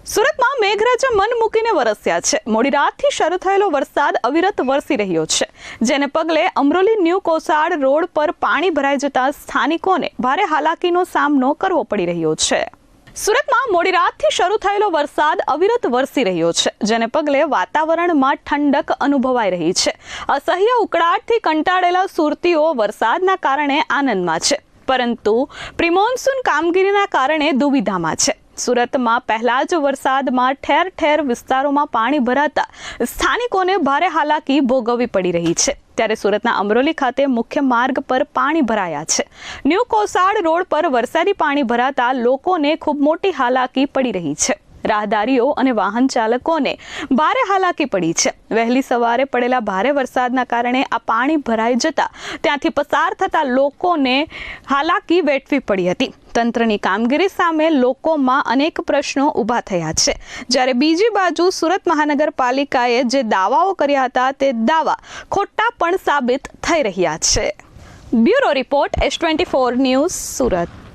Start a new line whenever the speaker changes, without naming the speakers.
સુરતમાં મેઘરાજા મન મૂકીને વરસ્યા છે। મોડી રાતથી શરૂ થયેલો વરસાદ અવિરત વરસી રહ્યો છે, જેને પગલે અમરોલી ન્યૂ કોસાડ રોડ પર પાણી ભરાઈ જતા સ્થાનિકોને ભારે હાલાકીનો સામનો કરવો પડી રહ્યો છે। સુરતમાં મોડી રાતથી શરૂ થયેલો વરસાદ અવિરત વરસી રહ્યો છે, જેને પગલે વાતાવરણમાં ઠંડક અનુભવાઈ રહી છે। અસહ્ય ઉકળાટથી કંટાળેલા સુરતીઓ વરસાદના કારણે આનંદમાં છે, પરંતુ પ્રિમોન્સૂન કામગીરીના કારણે દુવિધામાં છે। સુરતમાં પહેલા જ વરસાદમાં ઠેર ઠેર વિસ્તારોમાં પાણી ભરાતા સ્થાનિકોને ભારે હાલાકી ભોગવવી પડી રહી છે। ત્યારે સુરતના અમરોલી ખાતે મુખ્ય માર્ગ પર પાણી ભરાયા છે। ન્યૂ કોસાડ રોડ પર વરસાદી પાણી ભરાતા લોકોને ખૂબ મોટી હાલાકી પડી રહી છે। રાહદારીઓ અને વાહન ચાલકોને ભારે હાલાકી પડી છે। વહેલી સવારે પડેલા ભારે વરસાદના કારણે આ પાણી ભરાઈ જતા ત્યાંથી પસાર થતા લોકોને હાલાકી વેઠવી પડી હતી। તંત્રની કામગીરી સામે લોકોમાં અનેક પ્રશ્નો ઊભા થયા છે, જ્યારે બીજી બાજુ સુરત મહાનગરપાલિકાએ જે દાવાઓ કર્યા હતા તે દાવા ખોટા પણ સાબિત થઈ રહ્યા છે। Bureau report S24 news Surat.